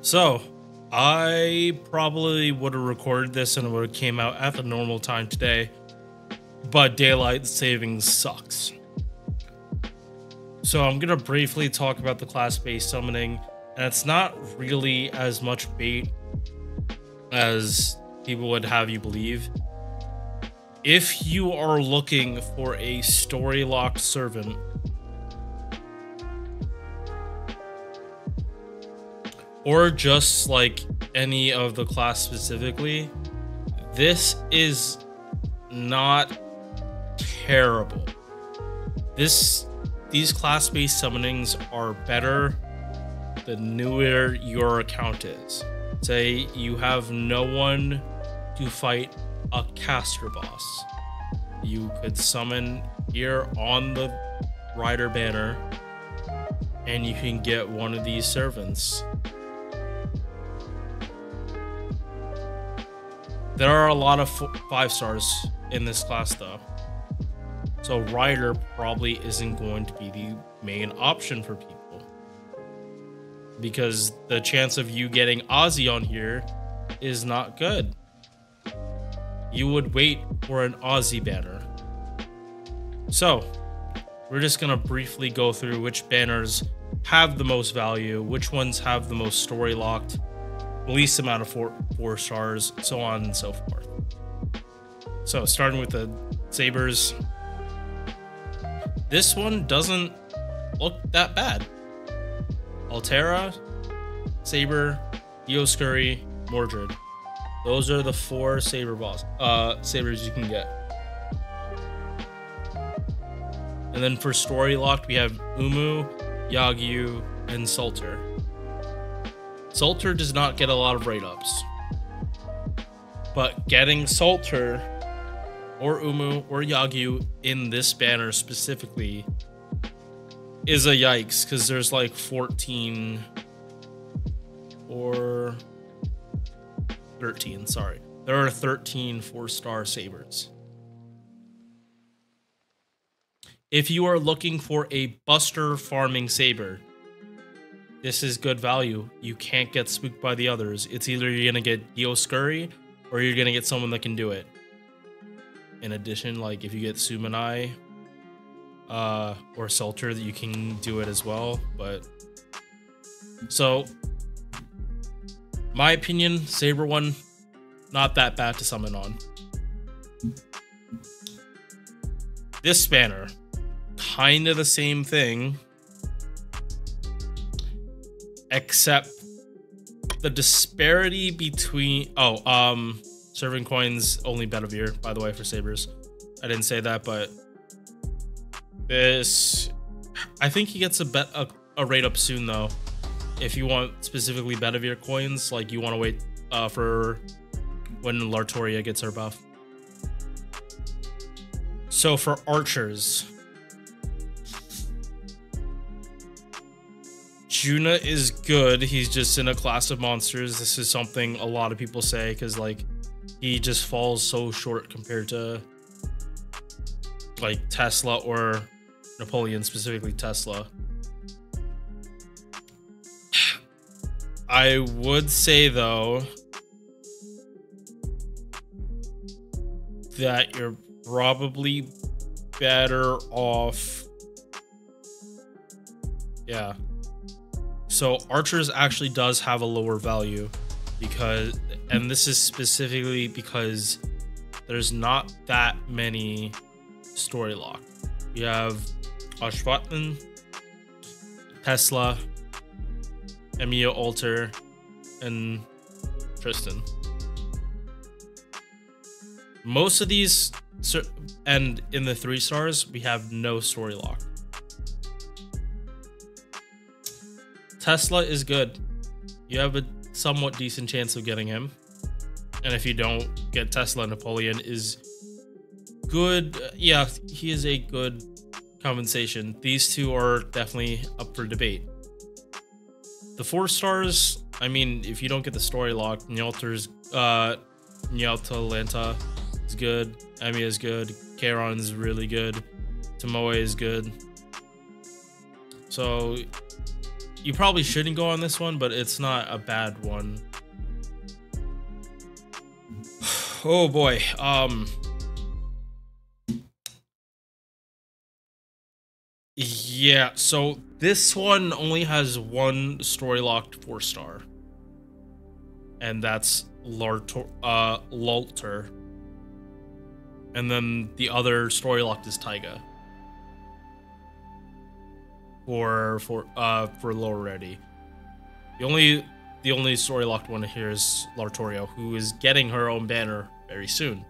So, I probably would have recorded this and it would have came out at the normal time today, but daylight savings sucks. So I'm gonna briefly talk about the class-based summoning, and it's not really as much bait as people would have you believe. If you are looking for a story-locked servant, or just like any of the class specifically, this is not terrible. These class-based summonings are better the newer your account is. Say you have no one to fight a caster boss. You could summon here on the rider banner and you can get one of these servants. There are a lot of 5 stars in this class though. So rider probably isn't going to be the main option for people, because the chance of you getting Ozzy on here is not good. You would wait for an Ozzy banner. So we're just gonna briefly go through which banners have the most value, which ones have the most story locked, least amount of 4 stars, so on and so forth. So starting with the sabers, this one doesn't look that bad. Altera, Saber, Dioscuri, Mordred. Those are the 4 sabers you can get. And then for story locked, we have Umu, Yagyu, and Salter. Salter does not get a lot of rate-ups, but getting Salter or Umu or Yagyu in this banner specifically is a yikes, because there's like 14 or 13, sorry. There are 13 4-star sabers. If you are looking for a buster farming saber, this is good value. You can't get spooked by the others. It's either you're gonna get Dioscuri or you're gonna get someone that can do it. In addition, like if you get Sumanai or Salter, you can do it as well. But so, my opinion, Saber one, not that bad to summon on. This banner, kind of the same thing, except the disparity between serving coins only Bedivere, by the way, for sabers. I didn't say that, but this, I think he gets a rate up soon though. If you want specifically Bedivere coins, like you want to wait for when Lartoria gets her buff. So for archers, Juna is good. He's just in a class of monsters. This is something a lot of people say because like he just falls so short compared to like Tesla or Napoleon, specifically Tesla. I would say though that you're probably better off. Yeah. So archers actually does have a lower value because, and this is specifically because there's not that many story lock. You have Ashwatan, Tesla, Emilia Alter, and Tristan. Most of these, and in the 3 stars, we have no story lock. Tesla is good. You have a somewhat decent chance of getting him. And if you don't get Tesla, Napoleon is good. Yeah, he is a good compensation. These 2 are definitely up for debate. The 4 stars, I mean, if you don't get the story lock, Nyalta Lanta is good. Emi is good. Charon is really good. Tomoe is good. So You probably shouldn't go on this one, but it's not a bad one. Oh boy. Yeah, so this one only has one story locked 4-star. And that's Lulter. And then the other story locked is Taiga. For lower ready. The only story locked one here is Lartorio, who is getting her own banner very soon.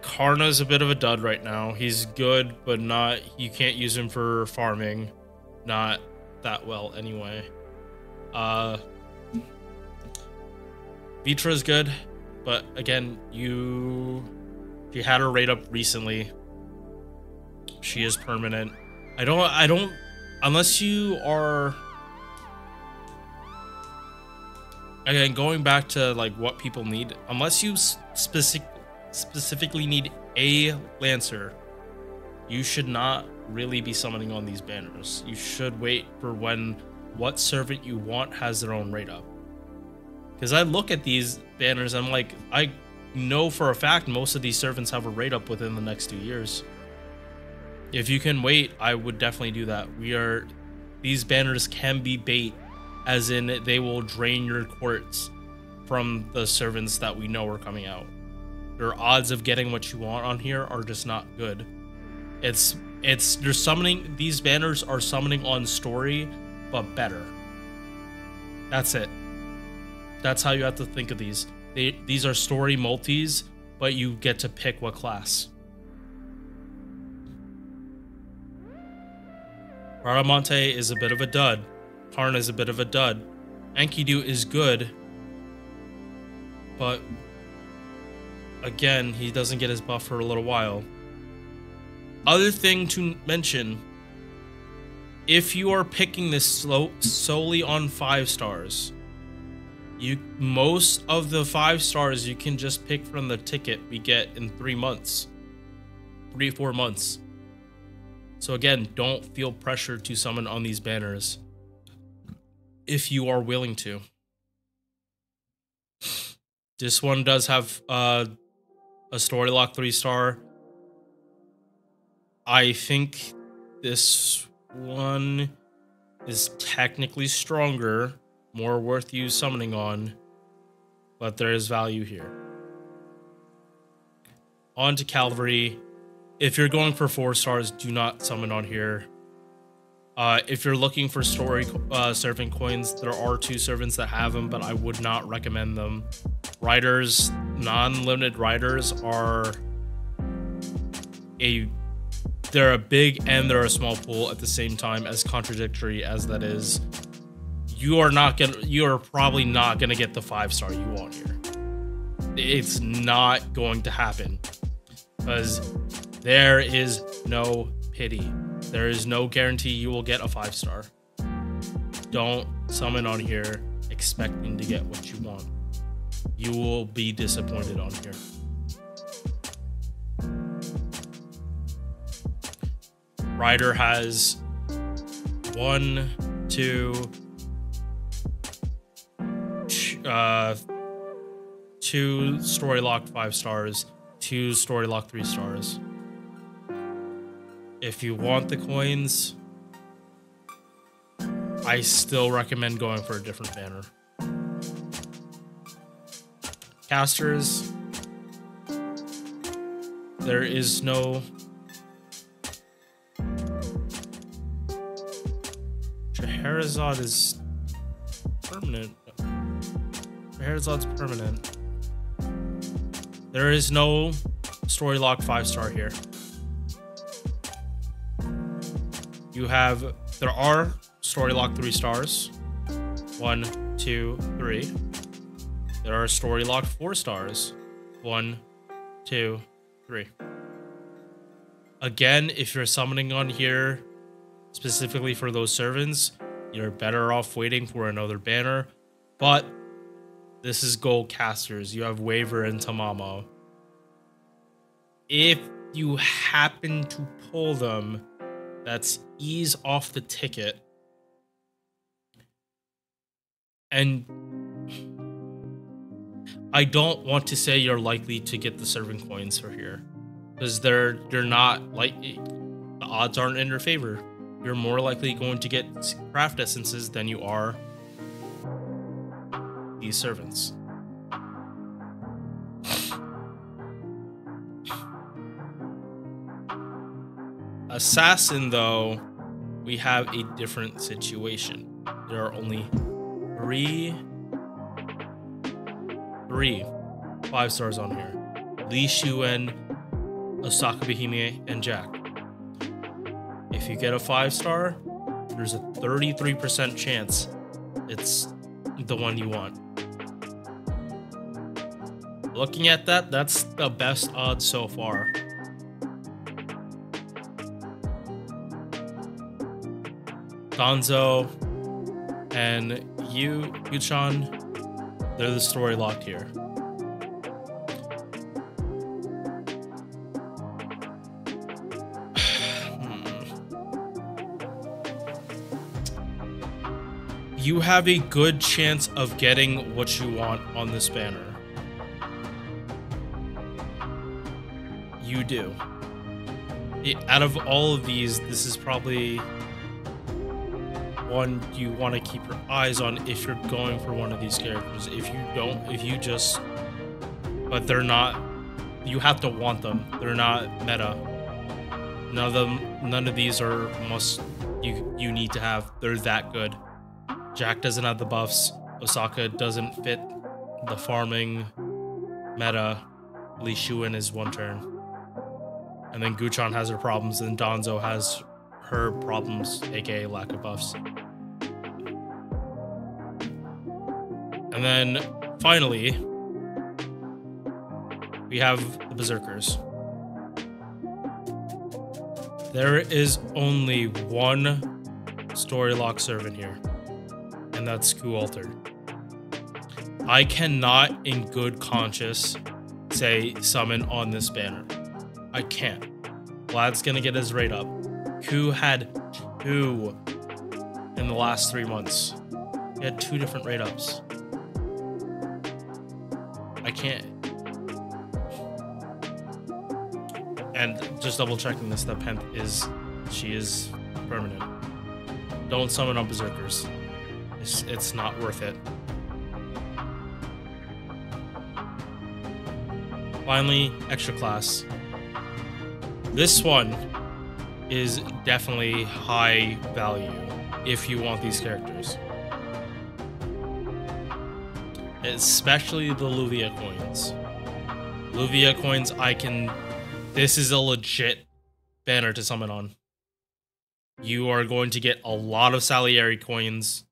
Karna's a bit of a dud right now. He's good, but not. You can't use him for farming. Not that well anyway. Vitra's good, but again, she had her rate up recently. She is permanent. I don't unless you are, again, going back to like what people need, unless you specifically need a Lancer, you should not really be summoning on these banners. You should wait for when what servant you want has their own rate up. Because I look at these banners, I'm like, I know for a fact most of these servants have a rate up within the next 2 years. If you can wait, I would definitely do that. These banners can be bait, as in they will drain your courts from the servants that we know are coming out. Your odds of getting what you want on here are just not good. They're summoning, these banners are summoning on story, but better. That's it. That's how you have to think of these. These are story multis, but you get to pick what class. Bradamante is a bit of a dud. Karna is a bit of a dud. Enkidu is good, but again, he doesn't get his buff for a little while. Other thing to mention, if you are picking this solely on 5 stars, most of the 5 stars you can just pick from the ticket we get in 3 months. 3-4 months. So again, don't feel pressure to summon on these banners if you are willing to. This one does have a story lock 3-star. I think this one is technically stronger, more worth you summoning on, but there is value here. On to Calvary. If you're going for 4 stars, do not summon on here. If you're looking for story servant coins, there are 2 servants that have them, but I would not recommend them. Riders, non-limited riders are they're a big and they're a small pool at the same time, as contradictory as that is. You are probably not gonna get the 5-star you want here. It's not going to happen, because there is no pity. There is no guarantee you will get a 5-star. Don't summon on here expecting to get what you want. You will be disappointed on here. Ryder has 1, 2, 2 story locked 5 stars, 2 story locked 3 stars. If you want the coins, I still recommend going for a different banner. Casters, there is no Scheherazade is permanent. Scheherazade's permanent. There is no story lock 5-star here. There are story lock 3 stars. 1, 2, 3. There are story locked 4 stars. 1, 2, 3. Again, if you're summoning on here specifically for those servants, you're better off waiting for another banner. But this is gold casters. You have Waver and Tamamo. If you happen to pull them, that's ease off the ticket. And I don't want to say you're likely to get the serving coins for here, because they're not like, the odds aren't in your favor. You're more likely going to get craft essences than you are these servants. Assassin, though, we have a different situation. There are only three 5 stars on here: Li Shuen, Osaka Bohemia, and Jack. If you get a 5-star, there's a 33% chance it's the one you want. Looking at that, that's the best odds so far. Danzo and Yuchan, they're the story locked here. You have a good chance of getting what you want on this banner. You do. Out of all of these, this is probably one you want to keep your eyes on if you're going for one of these characters. If you don't, but they're not, you have to want them. They're not meta. None of these are must you need to have. They're that good. Jack doesn't have the buffs. Osaka doesn't fit the farming meta. Li Shuen is 1 turn. And then Guchan has her problems, and Danzo has her problems, aka lack of buffs. And then finally, we have the Berserkers. There is only one story lock servant here, and that's Ku Altered. I cannot, in good conscience, say summon on this banner. I can't. Vlad's gonna get his rate up. Ku had 2 in the last 3 months. He had 2 different rate ups. I can't. And just double checking this, that Pent she is permanent. Don't summon on Berserkers. It's not worth it. Finally, extra class. This one is definitely high value if you want these characters. Especially the Luvia coins. Luvia coins, this is a legit banner to summon on. You are going to get a lot of Salieri coins,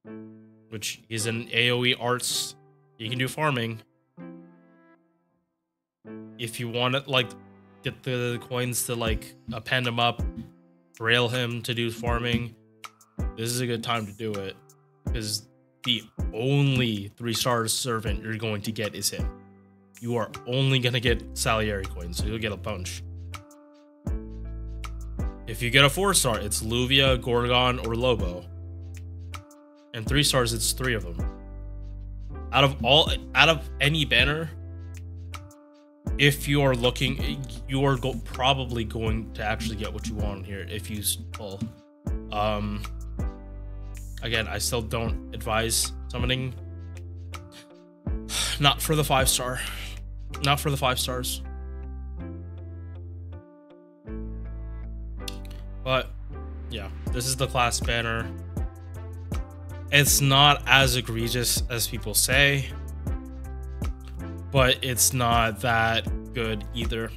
which is an AoE arts. You can do farming. If you want to, like, get the coins to, like, append him up, rail him to do farming, this is a good time to do it. Because the only 3-star servant you're going to get is him. You are only going to get Salieri coins, so you'll get a bunch. If you get a 4-star, it's Luvia, Gorgon, or Lobo. And 3 stars, it's 3 of them. Out of any banner, if you are looking, you are probably going to actually get what you want here if you pull. Again, I still don't advise summoning. Not for the 5-star. Not for the 5 stars. But yeah, this is the class banner. It's not as egregious as people say, but it's not that good either.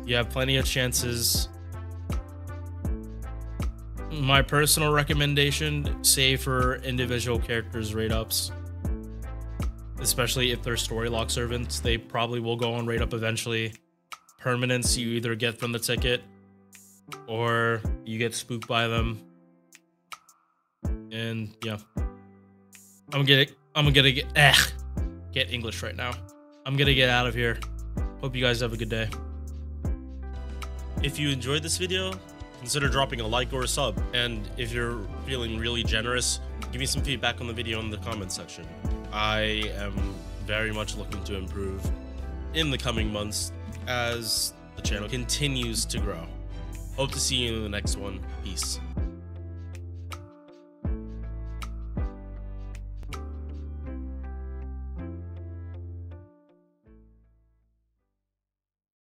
You have plenty of chances. My personal recommendation, save for individual characters' rate ups. Especially if they're story lock servants, they probably will go on rate up eventually. Permanents you either get from the ticket or you get spooked by them. And yeah, I'm gonna get English right now. I'm gonna get out of here. Hope you guys have a good day. If you enjoyed this video, consider dropping a like or a sub. And if you're feeling really generous, give me some feedback on the video in the comments section. I am very much looking to improve in the coming months as the channel continues to grow. Hope to see you in the next one. Peace.